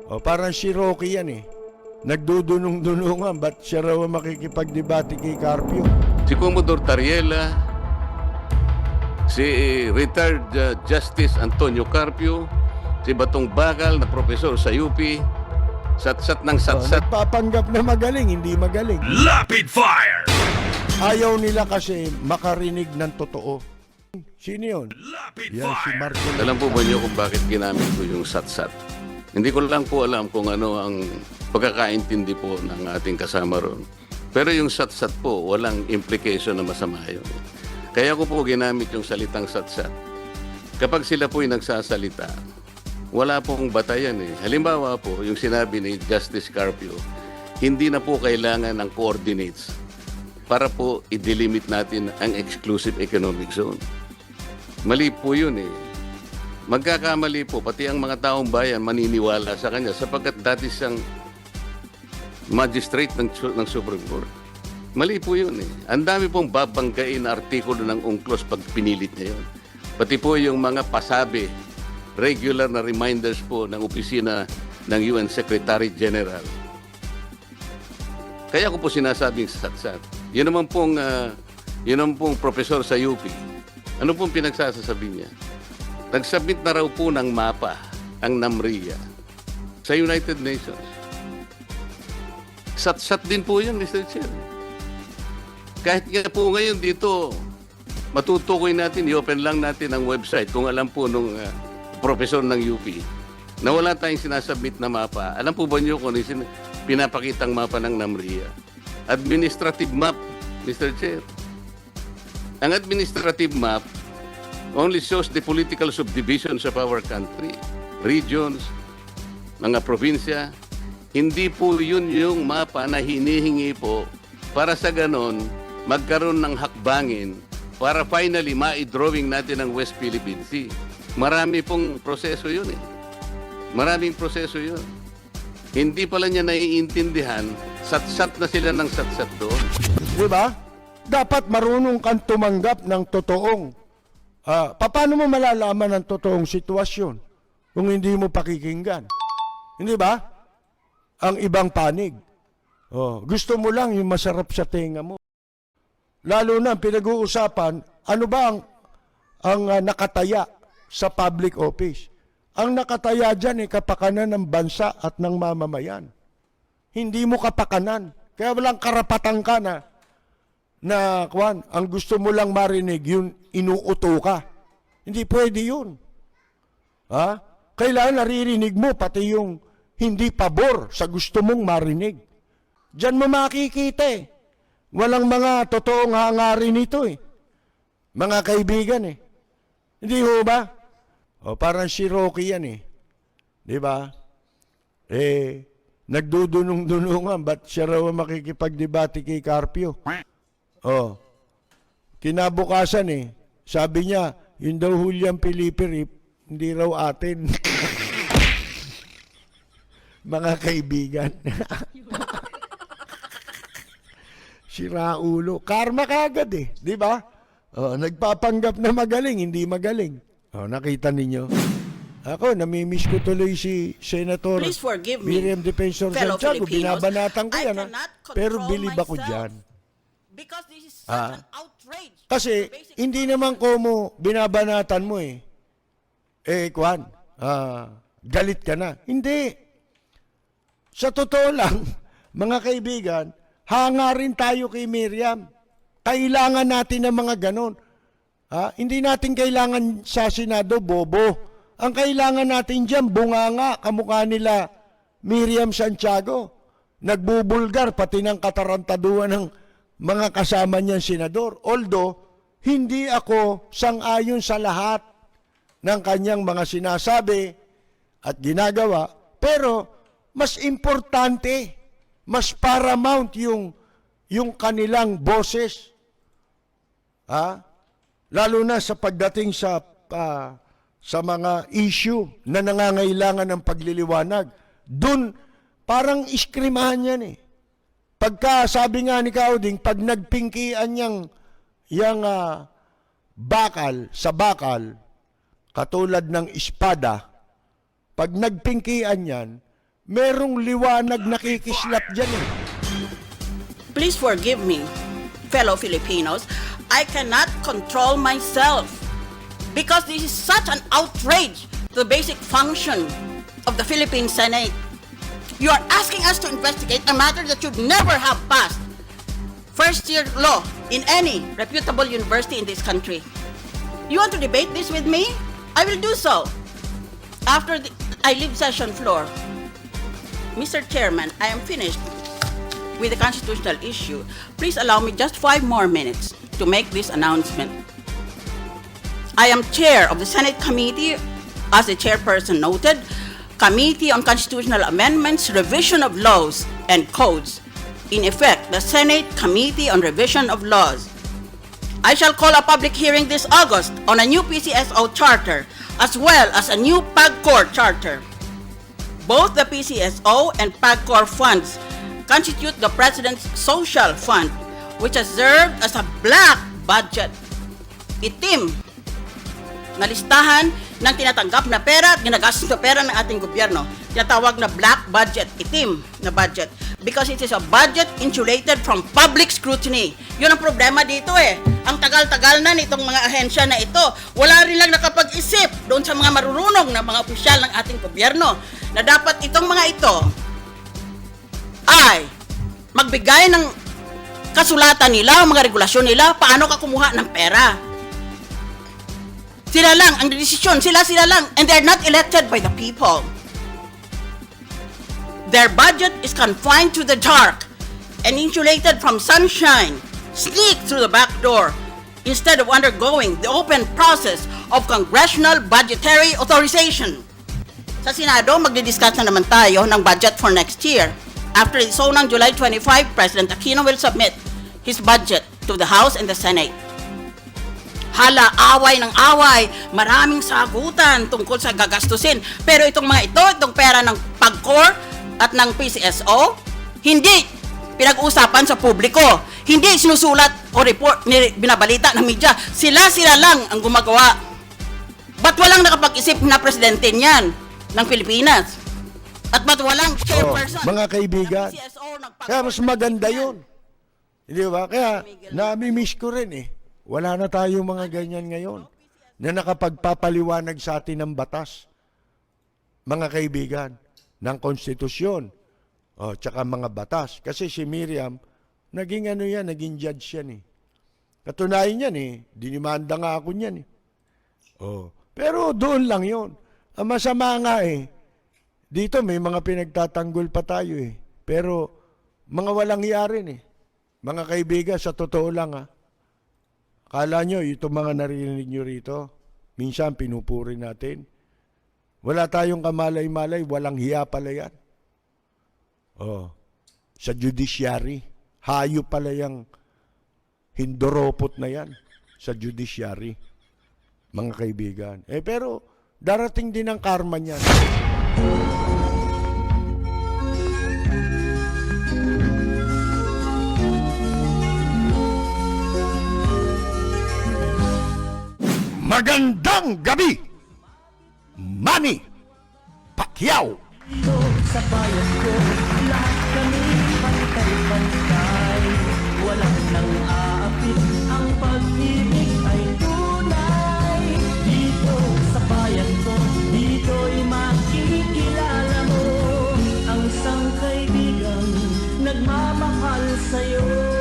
O, parang si Rocky yan eh. Nagdudunong-dunungan, ba't siya raw makikipagdebate kay Carpio? Si Commodore Tariela, si retired Justice Antonio Carpio, si Batong Bakal na profesor sa UP, satsat ng O, satsat. nagpapanggap na magaling, hindi magaling. Rapid fire! Ayaw nila kasi makarinig ng totoo. Sino yun? Rapid Yan si fire! Marco. Alam po ba niyo kung bakit ginamit ko yung satsat? Hindi ko lang po alam kung ano ang pagkakaintindi po ng ating kasama ron. Pero yung satsat po, walang implication na masama yun. Kaya ko po ginamit yung salitang satsat. Kapag sila po'y nagsasalita, wala pong batayan eh. Halimbawa po, yung sinabi ni Justice Carpio, hindi na po kailangan ng coordinates para po i-delimit natin ang exclusive economic zone. Mali po yun eh. Magkakamali po, pati ang mga taong bayan maniniwala sa kanya sapagkat dati siyang magistrate ng Supreme Court. Mali po yun eh. Ang dami pong babanggain na artikulo ng UNCLOS pag pinilit niya yun. Pati po yung mga pasabi, regular na reminders po ng opisina ng UN Secretary General. Kaya ko po sinasabing satsat. Yun naman pong profesor sa UP. Ano pong pinagsasasabi niya? Nagsubmit na raw po ng mapa ang NAMRIA sa United Nations. Sat-sat din po yun, Mr. Chair. Kahit nga po ngayon dito, matutukoy natin, i-open lang natin ang website kung alam po nung professor ng UP na wala tayong sinasubmit na mapa. Alam po ba niyo kung ano pinapakitang mapa ng NAMRIA? Administrative map, Mr. Chair. Ang administrative map only shows the political subdivisions of our country, regions, mga probinsya. Hindi po yun yung mapa na hinihingi po para sa ganon magkaroon ng hakbangin para finally ma-drawing natin ang West Philippine Sea. Marami pong proseso yun eh. Maraming proseso yun. Hindi pala niya naiintindihan, satsat na sila ng satsat doon. Di ba? Dapat marunong kang tumanggap ng totoong. Paano mo malalaman ang totoong sitwasyon kung hindi mo pakikinggan? Hindi ba? Ang ibang panig. Gusto mo lang yung masarap sa tenga mo. Lalo na pinag-uusapan, ano ba ang nakataya sa public office? Ang nakataya dyan ay kapakanan ng bansa at ng mamamayan. Hindi mo kapakanan. Kaya walang karapatan ka na kwan, ang gusto mo lang marinig, yun inuuto ka. Hindi pwede yun. Kailangan naririnig mo pati yung hindi pabor sa gusto mong marinig. Diyan mo makikita eh. Walang mga totoong hangarin ito eh. Mga kaibigan eh. Hindi ho ba? Parang si Rocky yan eh. Di ba? Nagdudunong-dunungan, ba't siya raw makikipagdebate kay Carpio? Kinabukasan eh, sabi niya, yun daw Julian Felipe, hindi raw atin. Mga kaibigan. Si Raulo. Karma kagad eh, di ba? Nagpapanggap na magaling, hindi magaling. Nakita ninyo? Ako, namimiss ko tuloy si Senator Please forgive me, Miriam Defensor fellow Santiago. Filipinos. Binabanatan ko I yan. cannot Pero control bilib ako myself. dyan. Because this is such an outrage. Kasi, Basic hindi naman ko mo binabanatan mo eh. Kwan, galit ka na. Hindi. Sa totoo lang, mga kaibigan, hangarin tayo kay Miriam. Kailangan natin ng mga ganon. Hindi natin kailangan sa Senado, bobo. Ang kailangan natin dyan, bunganga, kamukha nila Miriam Santiago. Nagbubulgar, pati ng katarantaduan ng mga kasama niyang senador. Although, hindi ako sang-ayon sa lahat ng kanyang mga sinasabi at ginagawa, pero mas importante, mas paramount yung kanilang boses. Lalo na sa pagdating sa mga issue na nangangailangan ng pagliliwanag. Doon, parang iskrimahan yan eh. Pagka, sabi nga ni Kauding, pag nagpingkian yung bakal, sa bakal, katulad ng espada, pag nagpingkian yan, merong liwanag nakikislap dyan eh. Please forgive me, fellow Filipinos. I cannot control myself because this is such an outrage to the basic function of the Philippine Senate. You are asking us to investigate a matter that should never have passed first-year law in any reputable university in this country. You want to debate this with me? I will do so after I leave session floor. Mr. Chairman, I am finished with the constitutional issue. Please allow me just 5 more minutes to make this announcement. I am chair of the Senate Committee, as the chairperson noted, Committee on Constitutional Amendments, Revision of Laws and Codes. In effect, the Senate Committee on Revision of Laws. I shall call a public hearing this August on a new PCSO charter as well as a new PAGCOR charter. Both the PCSO and PAGCOR funds constitute the President's Social Fund, which has served as a black budget. Itim na listahan ng tinatanggap na pera at ginagastos na pera ng ating gobyerno. Tinatawag na black budget, itim na budget. Because it is a budget insulated from public scrutiny. Yun ang problema dito eh. Ang tagal-tagal na nitong mga ahensya na ito, wala rin lang nakapag-isip doon sa mga marurunong na mga opisyal ng ating gobyerno na dapat itong mga ito ay magbigay ng kasulatan nila, mga regulasyon nila, paano ka kumuha ng pera. Sila lang ang desisyon, sila lang, and they're not elected by the people. Their budget is confined to the dark and insulated from sunshine, sneak through the back door, instead of undergoing the open process of congressional budgetary authorization. Sa Senado, magdidiscuss na naman tayo ng budget for next year. After the ng July 25, President Aquino will submit his budget to the House and the Senate. Hala, away ng away, maraming sagutan tungkol sa gagastusin. Pero itong mga ito, itong pera ng PAGCOR at ng PCSO, hindi pinag-usapan sa publiko. Hindi sinusulat o report, binabalita ng media. Sila lang ang gumagawa. Ba't walang nakapag-isip na presidente niyan ng Pilipinas? At ba't walang chairperson? Mga kaibigan, ng PCSO, ng PAGCOR? kaya mas maganda yun. Hindi ba? Kaya nami-miss ko rin eh. Wala na tayo mga ganyan ngayon na nakapagpapaliwanag sa atin ng batas. Mga kaibigan, ng konstitusyon. O, tsaka mga batas. Kasi si Miriam, naging naging judge yan eh. Katunayan yan eh. Dinimanda nga ako niyan eh. O, pero doon lang yun. Ang masama nga eh. Dito may mga pinagtatanggol pa tayo eh. Pero mga walang yarin eh. Mga kaibigan, sa totoo lang ha. Akala nyo, itong mga narinig nyo rito, minsan pinupuri natin. Wala tayong kamalay-malay, walang hiya pala yan. Oh, sa judiciary, hayop pala yung hindoropot na yan sa judiciary, mga kaibigan. Pero darating din ang karma niyan. Magandang gabi, Manny Pacquiao. Sa bayan ko, lahat kami pantay-pantay. Walang nang aapit, ang pag-ibig ay tunay. Dito sa bayan ko, dito'y makikilala mo ang isang kaibigan nagmamahal sa'yo.